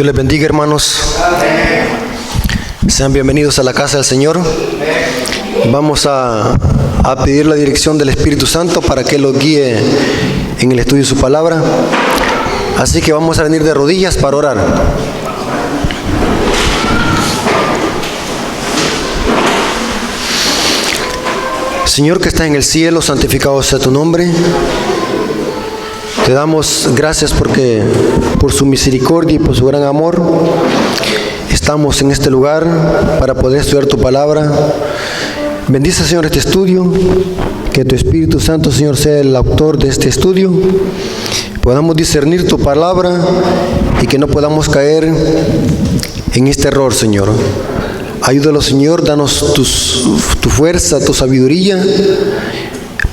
Dios les bendiga, hermanos. Sean bienvenidos a la casa del Señor. Vamos a pedir la dirección del Espíritu Santo para que los guíe en el estudio de su palabra. Así que vamos a venir de rodillas para orar. Señor que estás en el cielo, santificado sea tu nombre. Te damos gracias porque por su misericordia y por su gran amor estamos en este lugar para poder estudiar tu palabra. Bendice, Señor, este estudio, que tu Espíritu Santo, Señor, sea el autor de este estudio, podamos discernir tu palabra y que no podamos caer en este error, Señor. Ayúdalo, Señor, danos tu fuerza, tu sabiduría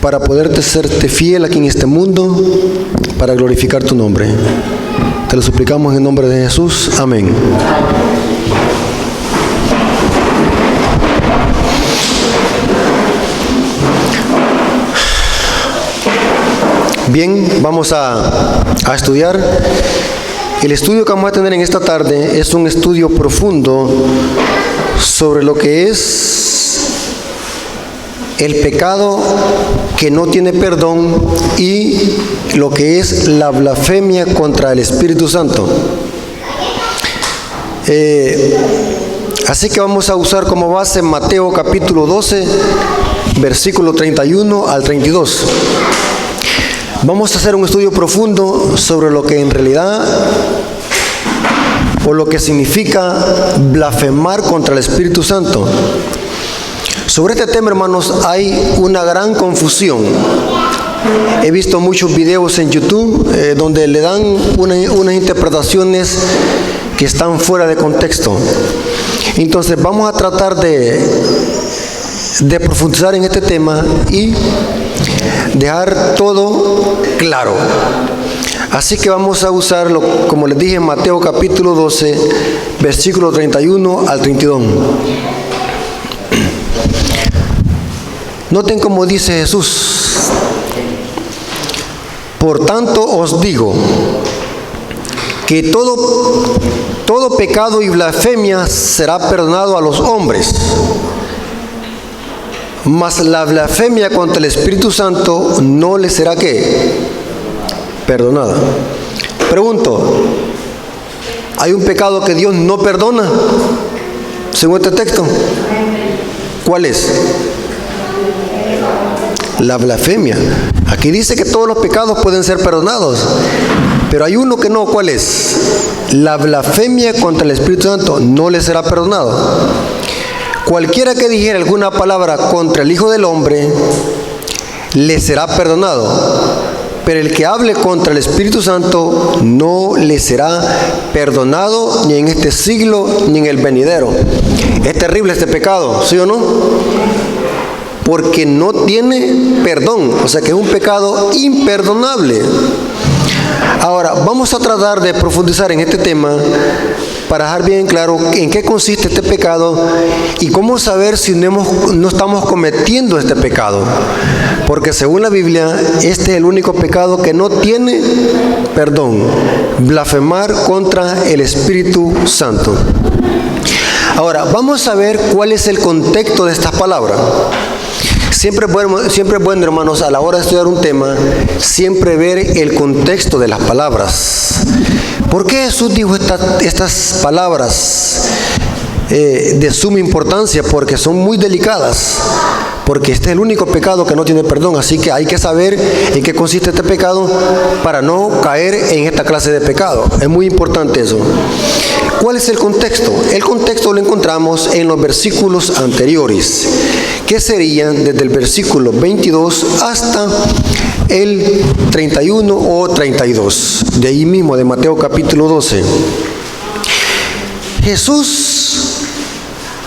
para poderte serte fiel aquí en este mundo, para glorificar tu nombre. Te lo suplicamos en el nombre de Jesús. Amén. Bien, vamos a estudiar. El estudio que vamos a tener en esta tarde es un estudio profundo sobre lo que es el pecado que no tiene perdón y lo que es la blasfemia contra el Espíritu Santo. Así que vamos a usar como base Mateo capítulo 12, versículo 31 al 32. Vamos a hacer un estudio profundo sobre lo que en realidad o lo que significa blasfemar contra el Espíritu Santo. Sobre este tema, hermanos, hay una gran confusión. He visto muchos videos en YouTube donde le dan unas interpretaciones que están fuera de contexto. Entonces vamos a tratar de profundizar en este tema y dejar todo claro. Así que vamos a usarlo, como les dije, en Mateo capítulo 12, versículo 31 al 32. Noten cómo dice Jesús: por tanto os digo que todo pecado y blasfemia será perdonado a los hombres, mas la blasfemia contra el Espíritu Santo no le será ¿qué? Perdonada. Pregunto, ¿hay un pecado que Dios no perdona según este texto? ¿Cuál es? La blasfemia. Aquí dice que todos los pecados pueden ser perdonados, pero hay uno que no. ¿Cuál es? La blasfemia contra el Espíritu Santo no le será perdonado. Cualquiera que dijera alguna palabra contra el Hijo del Hombre le será perdonado, pero el que hable contra el Espíritu Santo no le será perdonado ni en este siglo ni en el venidero. Es terrible este pecado, ¿sí o no? Porque no tiene perdón, o sea que es un pecado imperdonable. Ahora, vamos a tratar de profundizar en este tema para dejar bien claro en qué consiste este pecado y cómo saber si no estamos cometiendo este pecado. Porque según la Biblia, este es el único pecado que no tiene perdón: blasfemar contra el Espíritu Santo. Ahora, vamos a ver cuál es el contexto de estas palabras. Siempre es bueno, hermanos, a la hora de estudiar un tema, siempre ver el contexto de las palabras. ¿Por qué Jesús dijo estas palabras de suma importancia? Porque son muy delicadas. Porque este es el único pecado que no tiene perdón. Así que hay que saber en qué consiste este pecado para no caer en esta clase de pecado. Es muy importante eso. ¿Cuál es el contexto? El contexto lo encontramos en los versículos anteriores, que serían desde el versículo 22 hasta el 31 o 32, de ahí mismo, de Mateo capítulo 12.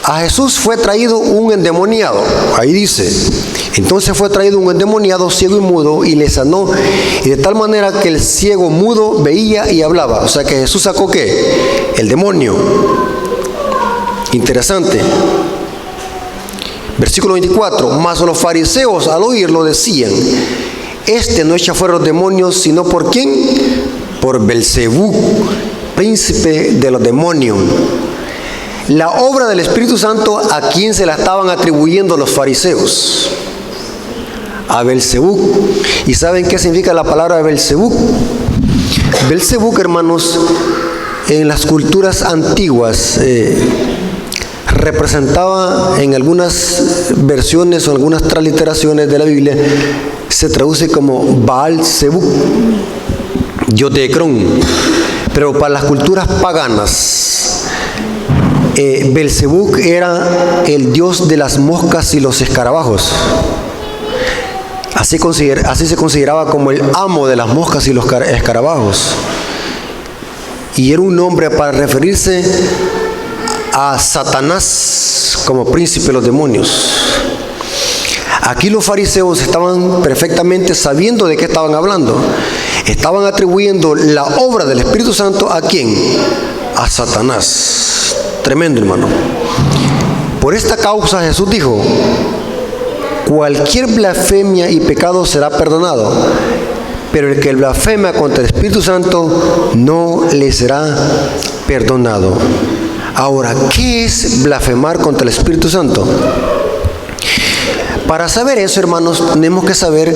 A Jesús fue traído un endemoniado, ahí dice. Entonces fue traído un endemoniado ciego y mudo y le sanó, y de tal manera que el ciego mudo veía y hablaba. O sea que Jesús sacó ¿qué? El demonio. Interesante. Versículo 24. Mas los fariseos al oírlo decían: este no echa fuera los demonios, sino ¿por quién? Por Belcebú, príncipe de los demonios. La obra del Espíritu Santo, ¿a quién se la estaban atribuyendo los fariseos? A Belzebú. ¿Y saben qué significa la palabra Belzebú? Belzebú, hermanos, en las culturas antiguas representaba, en algunas versiones o algunas transliteraciones de la Biblia, se traduce como Baal-Zebú, dios de Ecrón. Pero para las culturas paganas, Belzebú era el dios de las moscas y los escarabajos. Así se consideraba como el amo de las moscas y los escarabajos. Y era un nombre para referirse a Satanás como príncipe de los demonios. Aquí los fariseos estaban perfectamente sabiendo de qué estaban hablando. Estaban atribuyendo la obra del Espíritu Santo ¿a quién? A Satanás. Tremendo, hermano. Por esta causa Jesús dijo: cualquier blasfemia y pecado será perdonado, pero el que blasfema contra el Espíritu Santo no le será perdonado. Ahora, ¿qué es blasfemar contra el Espíritu Santo? Para saber eso, hermanos, tenemos que saber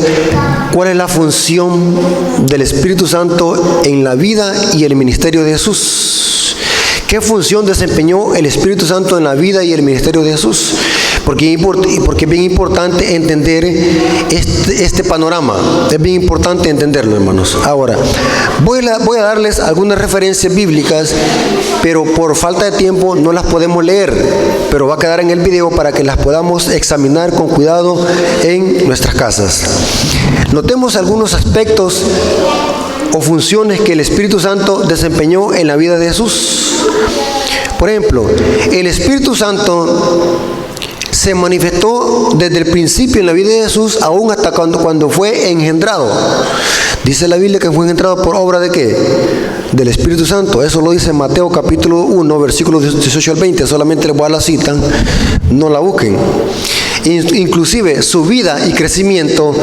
cuál es la función del Espíritu Santo en la vida y el ministerio de Jesús. ¿Qué función desempeñó el Espíritu Santo en la vida y el ministerio de Jesús? Porque es bien importante entender este panorama. Es bien importante entenderlo, hermanos. Ahora, voy a darles algunas referencias bíblicas, pero por falta de tiempo no las podemos leer, pero va a quedar en el video para que las podamos examinar con cuidado en nuestras casas. Notemos algunos aspectos o funciones que el Espíritu Santo desempeñó en la vida de Jesús. Por ejemplo, el Espíritu Santo se manifestó desde el principio en la vida de Jesús, aún hasta cuando fue engendrado. Dice la Biblia que fue engendrado por obra ¿de qué? Del Espíritu Santo. Eso lo dice Mateo capítulo 1, versículos 18 al 20. Solamente les voy a dar la cita, no la busquen. Inclusive su vida y crecimiento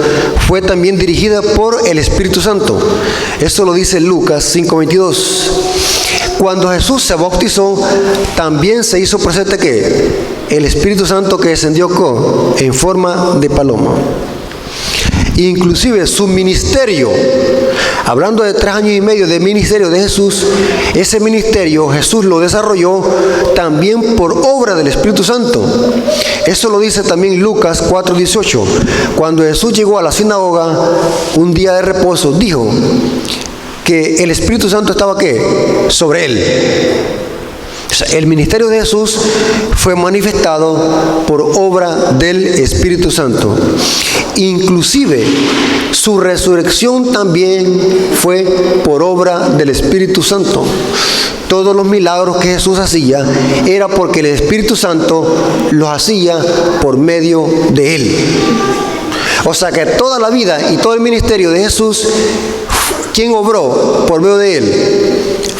fue también dirigida por el Espíritu Santo. Eso lo dice Lucas 5:22. Cuando Jesús se bautizó, también se hizo presente que el Espíritu Santo que descendió en forma de paloma. Inclusive su ministerio, hablando de 3 años y medio de ministerio de Jesús, ese ministerio Jesús lo desarrolló también por obra del Espíritu Santo. Eso lo dice también Lucas 4:18. Cuando Jesús llegó a la sinagoga un día de reposo, dijo que el Espíritu Santo estaba ¿qué? Sobre él. O sea, el ministerio de Jesús fue manifestado por obra del Espíritu Santo. Inclusive su resurrección también fue por obra del Espíritu Santo. Todos los milagros que Jesús hacía era porque el Espíritu Santo los hacía por medio de él. O sea que toda la vida y todo el ministerio de Jesús, ¿quién obró por medio de él?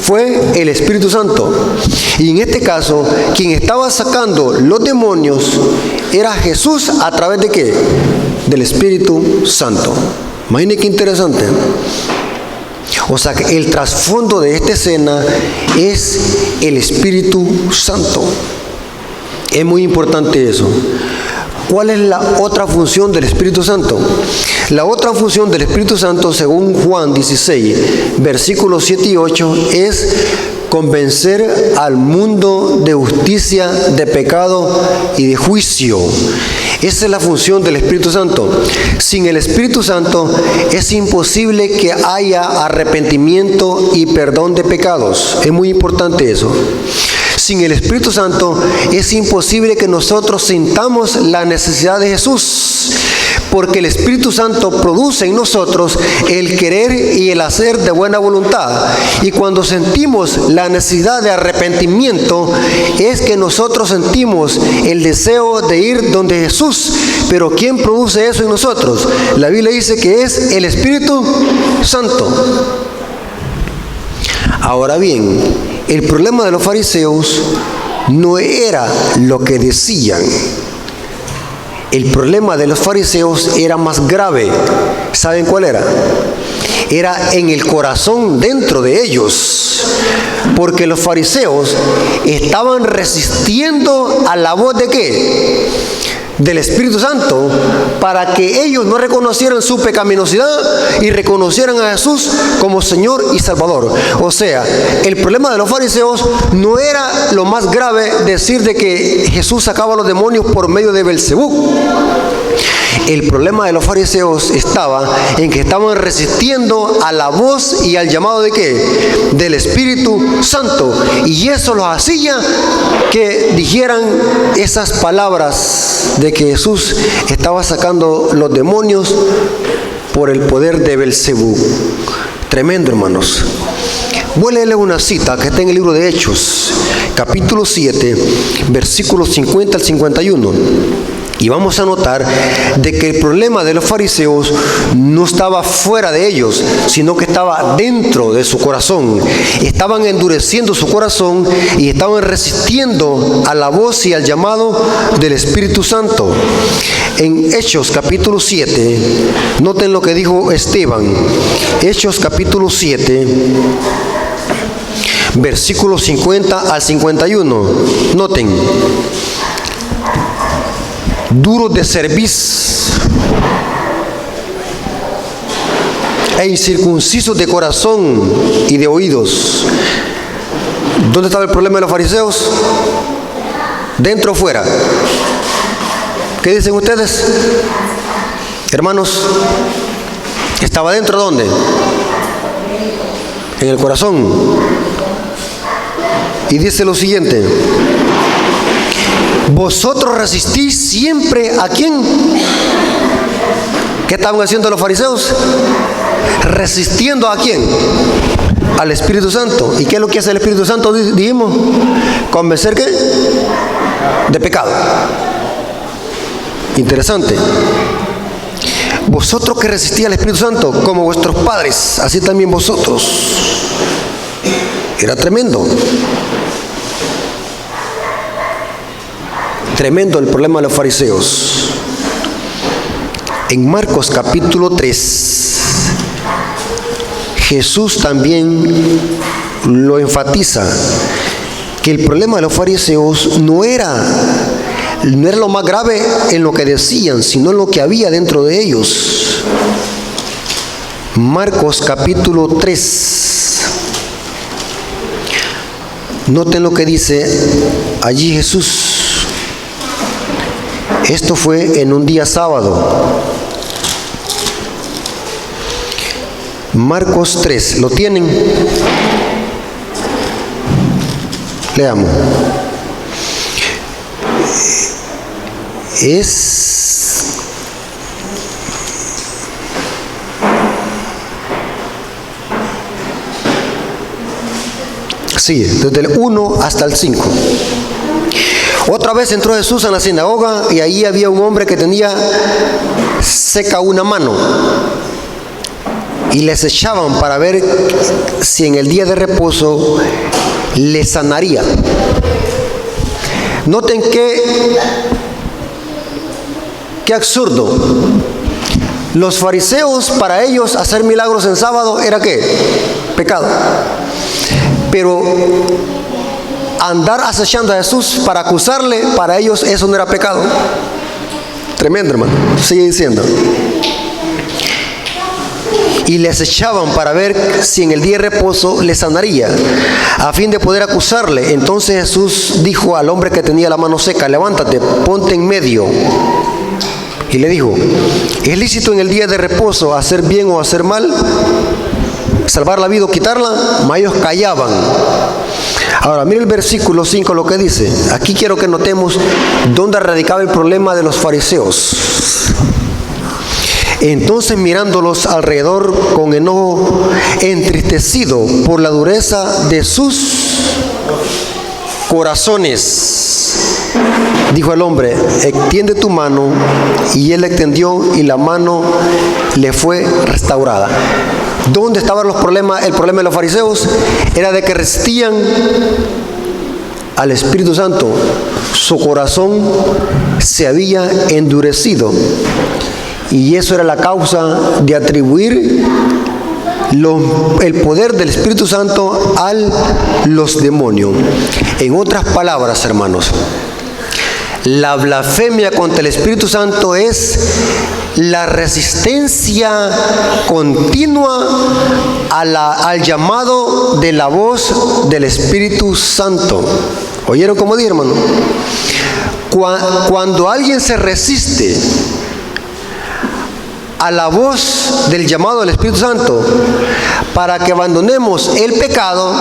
Fue el Espíritu Santo. Y en este caso, quien estaba sacando los demonios era Jesús a través de ¿qué? Del Espíritu Santo. Imagínense qué interesante. O sea que el trasfondo de esta escena es el Espíritu Santo. Es muy importante eso. ¿Cuál es la otra función del Espíritu Santo? La otra función del Espíritu Santo, según Juan 16, versículos 7 y 8, es convencer al mundo de justicia, de pecado y de juicio. Esa es la función del Espíritu Santo. Sin el Espíritu Santo es imposible que haya arrepentimiento y perdón de pecados. Es muy importante eso. Sin el Espíritu Santo es imposible que nosotros sintamos la necesidad de Jesús, porque el Espíritu Santo produce en nosotros el querer y el hacer de buena voluntad. Y cuando sentimos la necesidad de arrepentimiento, es que nosotros sentimos el deseo de ir donde Jesús. Pero ¿quién produce eso en nosotros? La Biblia dice que es el Espíritu Santo. Ahora bien, el problema de los fariseos no era lo que decían. El problema de los fariseos era más grave. ¿Saben cuál era? era en el corazón dentro de ellos, porque los fariseos estaban resistiendo a la voz ¿de qué? Del Espíritu Santo, para que ellos no reconocieran su pecaminosidad y reconocieran a Jesús como Señor y Salvador. O sea, el problema de los fariseos no era lo más grave decir de que Jesús sacaba a los demonios por medio de Belcebú. El problema de los fariseos estaba en que estaban resistiendo a la voz y al llamado ¿de qué? Del Espíritu Santo. Y eso los hacía que dijeran esas palabras de que Jesús estaba sacando los demonios por el poder de Belcebú. Tremendo, hermanos. Voy a leerle una cita que está en el libro de Hechos, capítulo 7, versículos 50 al 51. Y vamos a notar de que el problema de los fariseos no estaba fuera de ellos, sino que estaba dentro de su corazón. Estaban endureciendo su corazón y estaban resistiendo a la voz y al llamado del Espíritu Santo. En Hechos capítulo 7, noten lo que dijo Esteban. Hechos capítulo 7, versículos 50 al 51. Noten. Duros de cerviz e incircuncisos de corazón y de oídos. ¿Dónde estaba el problema de los fariseos? ¿Dentro o fuera? ¿Qué dicen ustedes? Hermanos, ¿estaba dentro dónde? En el corazón. Y dice lo siguiente: vosotros resistís siempre ¿a quién? ¿Qué estaban haciendo los fariseos? Resistiendo ¿a quién? Al Espíritu Santo. ¿Y qué es lo que hace el Espíritu Santo? Dijimos, convencer ¿qué? De pecado. Interesante. Vosotros que resistís al Espíritu Santo, como vuestros padres, así también vosotros. Era tremendo. Tremendo el problema de los fariseos. En Marcos capítulo 3, Jesús también lo enfatiza, que el problema de los fariseos no era lo más grave en lo que decían, sino en lo que había dentro de ellos. Marcos capítulo 3. Noten lo que dice allí Jesús. Esto fue en un día sábado. Marcos 3, ¿lo tienen? Leamos. Sí, desde el 1 hasta el 5. Otra vez entró Jesús en la sinagoga y ahí había un hombre que tenía seca una mano. Y les echaban para ver si en el día de reposo le sanaría. Noten qué absurdo. Los fariseos, para ellos hacer milagros en sábado era ¿qué? Pecado. Pero andar acechando a Jesús para acusarle, para ellos eso no era pecado. Tremendo, hermano. Sigue diciendo. Y les echaban para ver si en el día de reposo le sanaría, a fin de poder acusarle. Entonces Jesús dijo al hombre que tenía la mano seca: levántate, ponte en medio. Y le dijo: ¿es lícito en el día de reposo hacer bien o hacer mal? ¿Salvar la vida o quitarla? Mas ellos callaban. Ahora, mire el versículo 5 lo que dice. Aquí quiero que notemos dónde radicaba el problema de los fariseos. Entonces, mirándolos alrededor con enojo, entristecido por la dureza de sus corazones, dijo al hombre: extiende tu mano. Y él la extendió y la mano le fue restaurada. ¿Dónde estaban los problemas? El problema de los fariseos era de que resistían al Espíritu Santo. Su corazón se había endurecido. Y eso era la causa de atribuir el poder del Espíritu Santo a los demonios. En otras palabras, hermanos, la blasfemia contra el Espíritu Santo es la resistencia continua al llamado de la voz del Espíritu Santo. ¿Oyeron cómo dije, hermano? Cuando alguien se resiste a la voz del llamado del Espíritu Santo para que abandonemos el pecado,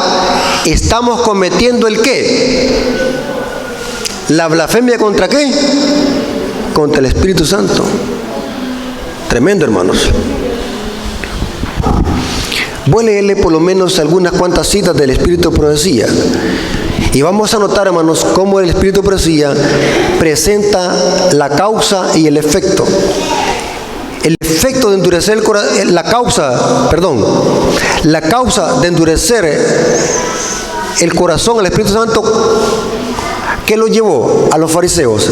estamos cometiendo ¿el qué? La blasfemia ¿contra qué? Contra el Espíritu Santo. Tremendo, hermanos. Voy a leerle por lo menos algunas cuantas citas del Espíritu de Profecía. Y vamos a notar, hermanos, cómo el Espíritu de Profecía presenta la causa y el efecto. El efecto de endurecer el corazón, la causa de endurecer el corazón al Espíritu Santo, ¿qué lo llevó a los fariseos?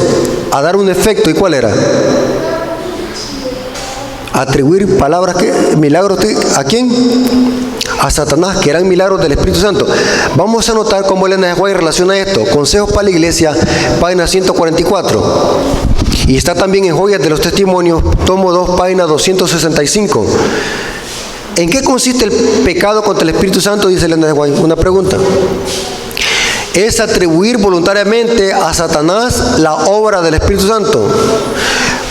A dar un efecto. ¿Y cuál era? Atribuir palabras, milagros, ¿a quién? A Satanás, que eran milagros del Espíritu Santo. Vamos a notar cómo Elena de White relaciona esto. Consejos para la Iglesia, página 144. Y está también en Joyas de los Testimonios, tomo 2, página 265. ¿En qué consiste el pecado contra el Espíritu Santo? Dice Elena de White. Una pregunta. Es atribuir voluntariamente a Satanás la obra del Espíritu Santo.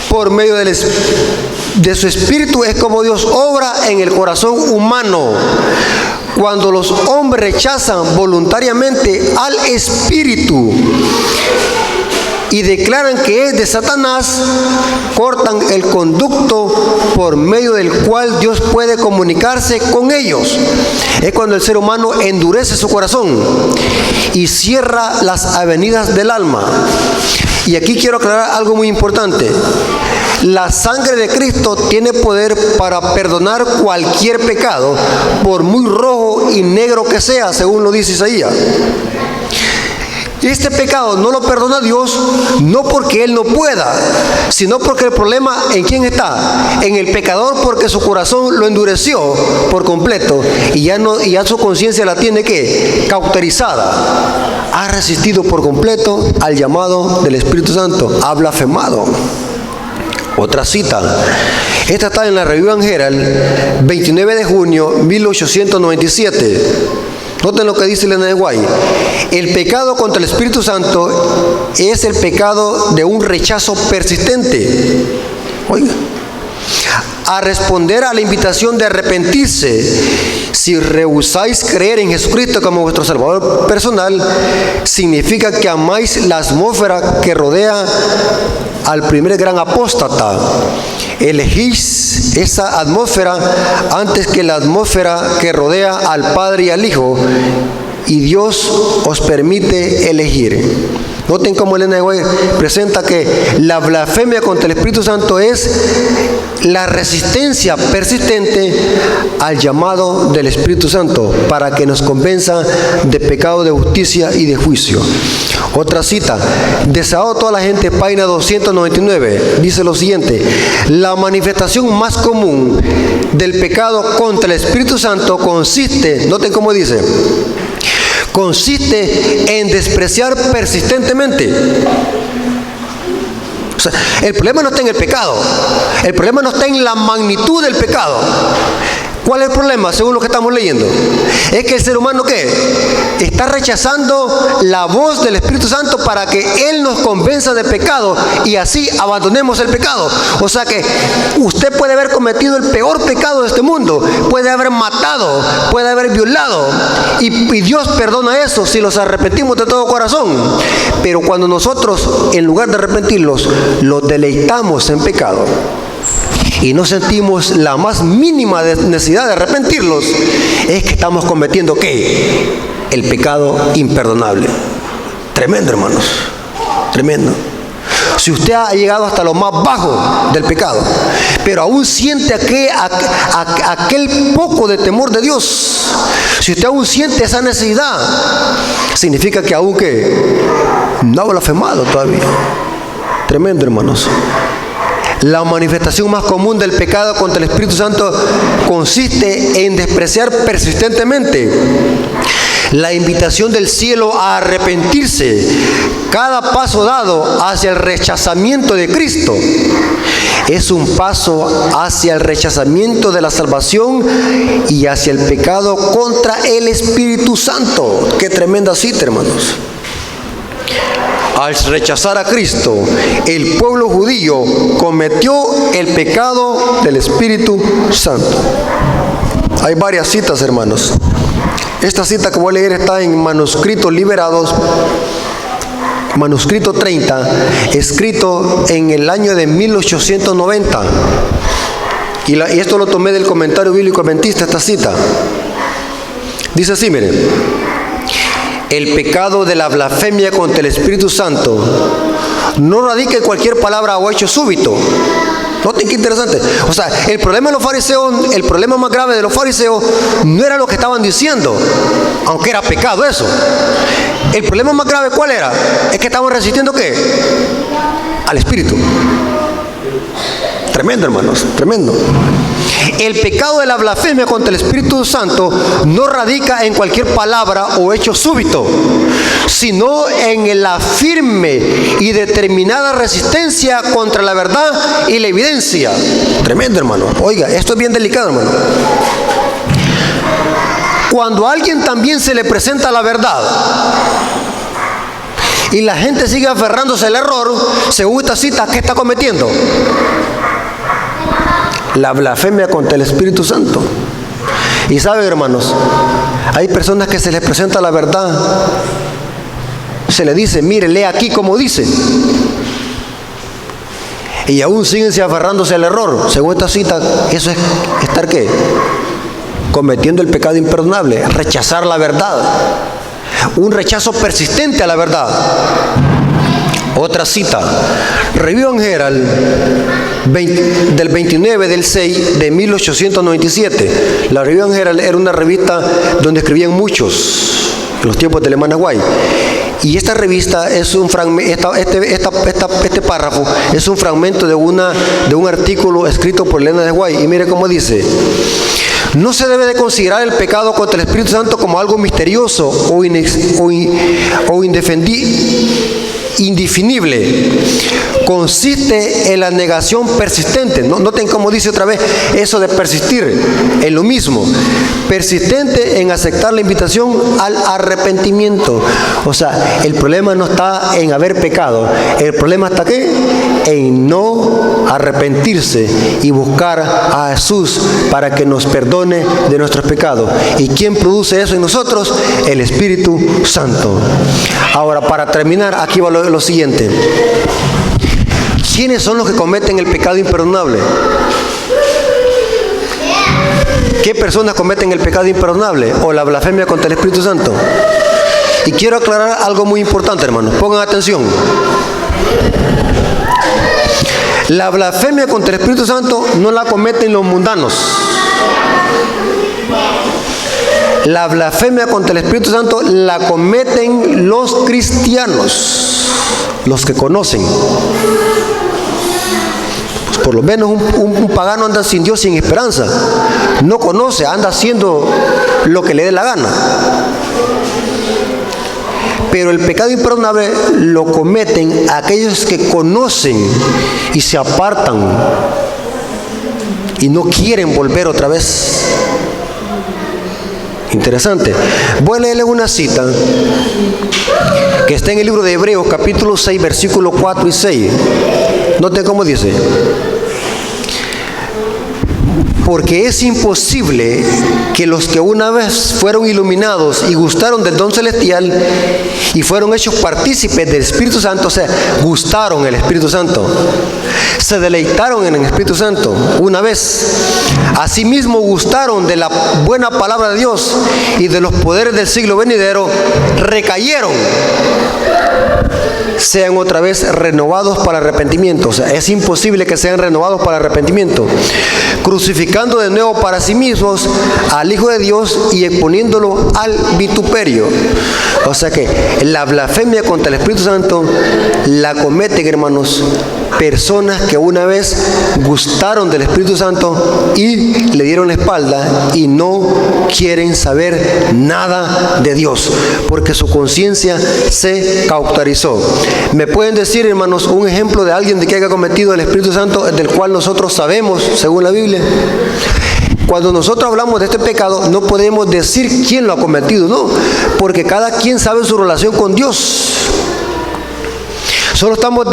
Por medio de su Espíritu es como Dios obra en el corazón humano. Cuando los hombres rechazan voluntariamente al Espíritu y declaran que es de Satanás, cortan el conducto por medio del cual Dios puede comunicarse con ellos. Es cuando el ser humano endurece su corazón y cierra las avenidas del alma. Y aquí quiero aclarar algo muy importante. La sangre de Cristo tiene poder para perdonar cualquier pecado, por muy rojo y negro que sea, según lo dice Isaías. Este pecado no lo perdona Dios, no porque Él no pueda, sino porque el problema ¿en quién está? En el pecador, porque su corazón lo endureció por completo y ya su conciencia la tiene ¿qué? Cauterizada. Ha resistido por completo al llamado del Espíritu Santo, ha blasfemado. Otra cita. Esta está en la Review and Herald, 29 de junio 1897. Noten lo que dice Elena de White. El pecado contra el Espíritu Santo es el pecado de un rechazo persistente. Oiga. A responder a la invitación de arrepentirse. Si rehusáis creer en Jesucristo como vuestro Salvador personal, significa que amáis la atmósfera que rodea al primer gran apóstata. Elegís esa atmósfera antes que la atmósfera que rodea al Padre y al Hijo, y Dios os permite elegir. Noten cómo Elena de White presenta que la blasfemia contra el Espíritu Santo es la resistencia persistente al llamado del Espíritu Santo para que nos convenza de pecado, de justicia y de juicio. Otra cita, Desahogo a toda la gente, página 299, dice lo siguiente: la manifestación más común del pecado contra el Espíritu Santo consiste, noten cómo dice, consiste en despreciar persistentemente. O sea, el problema no está en el pecado, el problema no está en la magnitud del pecado. ¿Cuál es el problema? Según lo que estamos leyendo, es que el ser humano ¿qué? Está rechazando la voz del Espíritu Santo para que Él nos convenza de pecado y así abandonemos el pecado. O sea que usted puede haber cometido el peor pecado de este mundo, puede haber matado, puede haber violado, y Dios perdona eso si los arrepentimos de todo corazón. Pero cuando nosotros, en lugar de arrepentirlos, los deleitamos en pecado y no sentimos la más mínima necesidad de arrepentirlos, es que estamos cometiendo ¿qué? El pecado imperdonable. Tremendo, hermanos, tremendo. Si usted ha llegado hasta lo más bajo del pecado, pero aún siente aquel poco de temor de Dios, si usted aún siente esa necesidad, significa que aún que no ha blasfemado todavía. Tremendo, hermanos. La manifestación más común del pecado contra el Espíritu Santo consiste en despreciar persistentemente la invitación del cielo a arrepentirse. Cada paso dado hacia el rechazamiento de Cristo es un paso hacia el rechazamiento de la salvación y hacia el pecado contra el Espíritu Santo. Qué tremenda cita, hermanos. Al rechazar a Cristo, el pueblo judío cometió el pecado del Espíritu Santo. Hay varias citas, hermanos. Esta cita que voy a leer está en Manuscritos Liberados, manuscrito 30, escrito en el año de 1890. Y esto lo tomé del Comentario Bíblico Adventista, esta cita. Dice así, miren: el pecado de la blasfemia contra el Espíritu Santo no radica en cualquier palabra o hecho súbito. Noten qué interesante. O sea, el problema de los fariseos, el problema más grave de los fariseos no era lo que estaban diciendo, aunque era pecado eso. El problema más grave, ¿cuál era? Es que estaban resistiendo, ¿qué? Al Espíritu. Tremendo, hermanos, tremendo. El pecado de la blasfemia contra el Espíritu Santo no radica en cualquier palabra o hecho súbito, sino en la firme y determinada resistencia contra la verdad y la evidencia. Tremendo, hermano. Oiga, esto es bien delicado, hermano. Cuando a alguien también se le presenta la verdad y la gente sigue aferrándose al error, según esta cita, ¿qué está cometiendo? La blasfemia contra el Espíritu Santo. Y saben, hermanos, hay personas que se les presenta la verdad, se les dice, mire, lea aquí como dice, y aún siguen aferrándose al error. Según esta cita, eso es estar, ¿qué? Cometiendo el pecado imperdonable, rechazar la verdad, un rechazo persistente a la verdad. Otra cita, Review and Herald del 29 del 6 de 1897. La Review and Herald era una revista donde escribían muchos en los tiempos de Alemania White. Y esta revista es un fragmento, este párrafo es un fragmento de un artículo escrito por Elena de White. Y mire cómo dice: no se debe de considerar el pecado contra el Espíritu Santo como algo misterioso o indefinible. Consiste en la negación persistente. Noten cómo dice otra vez eso de persistir en lo mismo. Persistente en aceptar la invitación al arrepentimiento. O sea, el problema no está en haber pecado. El problema está ¿qué? En no arrepentirse y buscar a Jesús para que nos perdone de nuestros pecados. ¿Y quién produce eso en nosotros? El Espíritu Santo. Ahora, para terminar, aquí va lo siguiente. ¿Quiénes son los que cometen el pecado imperdonable? ¿Qué personas cometen el pecado imperdonable o la blasfemia contra el Espíritu Santo? Y quiero aclarar algo muy importante, hermanos. Pongan atención. La blasfemia contra el Espíritu Santo no la cometen los mundanos. La blasfemia contra el Espíritu Santo la cometen los cristianos, los que conocen. Pues por lo menos un pagano anda sin Dios, sin esperanza. No conoce, anda haciendo lo que le dé la gana. Pero el pecado imperdonable lo cometen aquellos que conocen y se apartan y no quieren volver otra vez. Interesante. Voy a leerles una cita que está en el libro de Hebreos, capítulo 6, versículos 4 y 6. Noten cómo dice: porque es imposible que los que una vez fueron iluminados y gustaron del don celestial y fueron hechos partícipes del Espíritu Santo, o sea, gustaron el Espíritu Santo, se deleitaron en el Espíritu Santo una vez, asimismo gustaron de la buena palabra de Dios y de los poderes del siglo venidero, recayeron, sean otra vez renovados para arrepentimiento. O sea, es imposible que sean renovados para arrepentimiento, crucificando de nuevo para sí mismos al Hijo de Dios y exponiéndolo al vituperio. O sea que la blasfemia contra el Espíritu Santo la cometen, hermanos, personas que una vez gustaron del Espíritu Santo y le dieron la espalda y no quieren saber nada de Dios, porque su conciencia se cauterizó. ¿Me pueden decir, hermanos, un ejemplo de alguien de que haya cometido el Espíritu Santo, del cual nosotros sabemos, según la Biblia? Cuando nosotros hablamos de este pecado, no podemos decir quién lo ha cometido, no, porque cada quien sabe su relación con Dios. Solo estamos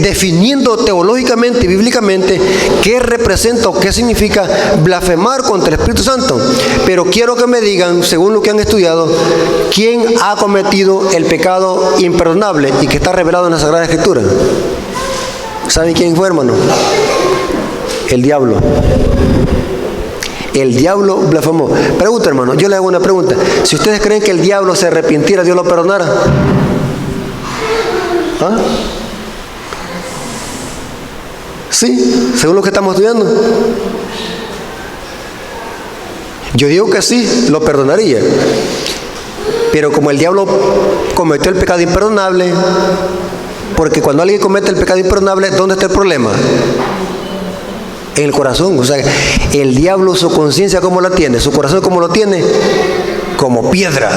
definiendo teológicamente y bíblicamente qué representa o qué significa blasfemar contra el Espíritu Santo. Pero quiero que me digan, según lo que han estudiado, quién ha cometido el pecado imperdonable y que está revelado en la Sagrada Escritura. ¿Saben quién fue, hermano? El diablo. El diablo blasfemó. Pregunta, hermano, yo le hago una pregunta. Si ustedes creen que el diablo se arrepintiera, ¿Dios lo perdonara? ¿Ah? Sí, según lo que estamos estudiando. Yo digo que sí, lo perdonaría. Pero como el diablo cometió el pecado imperdonable, porque cuando alguien comete el pecado imperdonable, ¿dónde está el problema? En el corazón. O sea, el diablo, su conciencia, ¿cómo la tiene? Su corazón, ¿cómo lo tiene? Como piedra.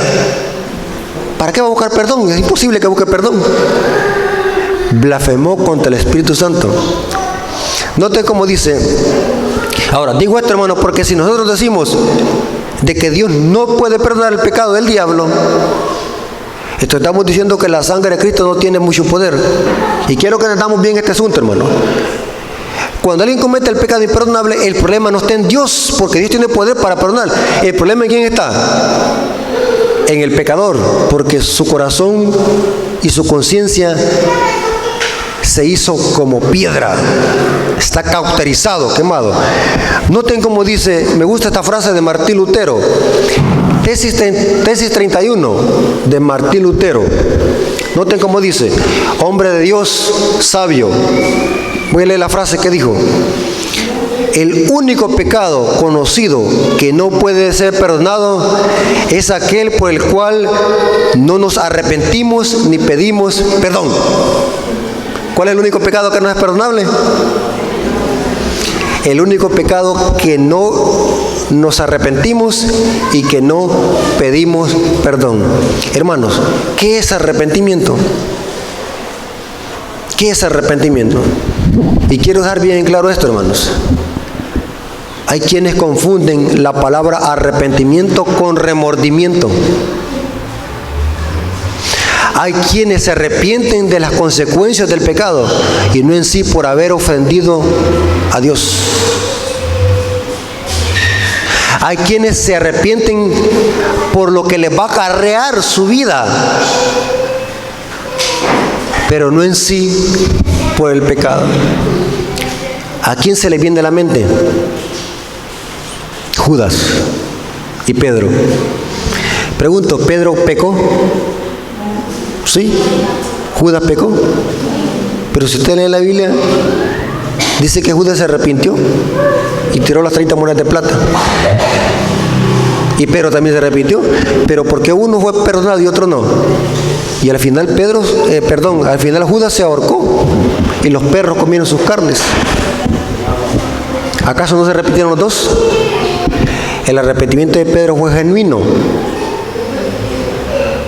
¿Para qué va a buscar perdón? Es imposible que busque perdón. Blasfemó contra el Espíritu Santo. Noten cómo dice. Ahora, digo esto, hermano, porque si nosotros decimos de que Dios no puede perdonar el pecado del diablo, esto estamos diciendo que la sangre de Cristo no tiene mucho poder. Y quiero que entendamos bien este asunto, hermano. Cuando alguien comete el pecado imperdonable, el problema no está en Dios, porque Dios tiene poder para perdonar. El problema en quién está. En el pecador, porque su corazón y su conciencia se hizo como piedra, está cauterizado, quemado. Noten cómo dice, me gusta esta frase de Martín Lutero, tesis 31 de Martín Lutero. Noten cómo dice, hombre de Dios, sabio. Voy a leer la frase que dijo. El único pecado conocido que no puede ser perdonado es aquel por el cual no nos arrepentimos ni pedimos perdón. ¿Cuál es el único pecado que no es perdonable? El único pecado que no nos arrepentimos y que no pedimos perdón. Hermanos, ¿qué es arrepentimiento? ¿Qué es arrepentimiento? Y quiero dejar bien claro esto, hermanos. Hay quienes confunden la palabra arrepentimiento con remordimiento. Hay quienes se arrepienten de las consecuencias del pecado y no en sí por haber ofendido a Dios. Hay quienes se arrepienten por lo que les va a acarrear su vida, pero no en sí por el pecado. ¿A quién se le viene a la mente? Judas y Pedro. Pregunto, ¿Pedro pecó? Sí, Judas pecó. Pero si usted lee la Biblia, dice que Judas se arrepintió y tiró las 30 monedas de plata. Y Pedro también se arrepintió. Pero ¿por qué uno fue perdonado y otro no? Y al final al final Judas se ahorcó y los perros comieron sus carnes. ¿Acaso no se repitieron los dos? El arrepentimiento de Pedro fue genuino.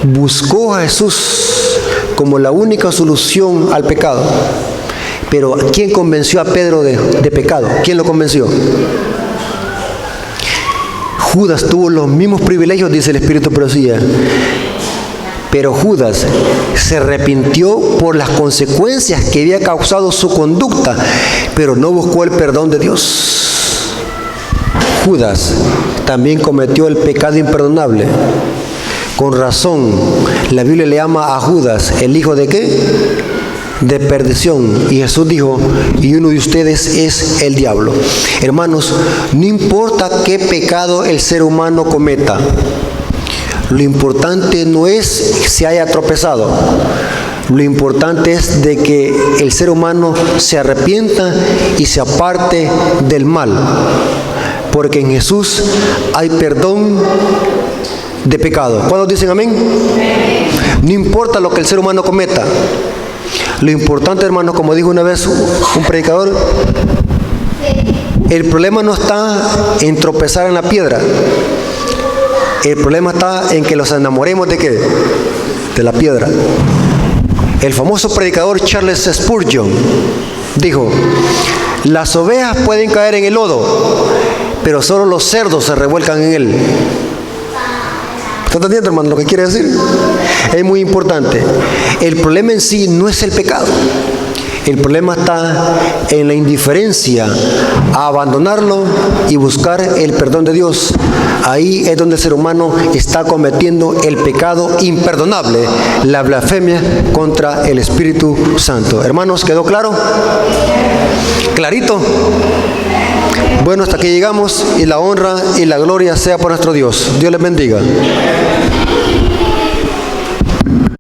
Buscó a Jesús como la única solución al pecado. Pero ¿quién convenció a Pedro de pecado? ¿Quién lo convenció? Judas tuvo los mismos privilegios, dice el Espíritu de Profecía. Pero Judas se arrepintió por las consecuencias que había causado su conducta, pero no buscó el perdón de Dios. Judas también cometió el pecado imperdonable. Con razón, la Biblia le llama a Judas el hijo de ¿qué? De perdición. Y Jesús dijo, y uno de ustedes es el diablo. Hermanos, no importa qué pecado el ser humano cometa. Lo importante no es si haya tropezado. Lo importante es de que el ser humano se arrepienta y se aparte del mal. Porque en Jesús hay perdón de pecado. ¿Cuántos dicen amén? No importa lo que el ser humano cometa. Lo importante, hermanos, como dijo una vez un predicador, el problema no está en tropezar en la piedra. El problema está en que los enamoremos ¿de qué? De la piedra. El famoso predicador Charles Spurgeon dijo: las ovejas pueden caer en el lodo, pero solo los cerdos se revuelcan en él. ¿Está entendiendo, hermano, lo que quiere decir? Es muy importante. El problema en sí no es el pecado. El problema está en la indiferencia a abandonarlo y buscar el perdón de Dios. Ahí es donde el ser humano está cometiendo el pecado imperdonable, la blasfemia contra el Espíritu Santo. Hermanos, ¿quedó claro? ¿Clarito? Bueno, hasta aquí llegamos, y la honra y la gloria sea por nuestro Dios. Dios les bendiga.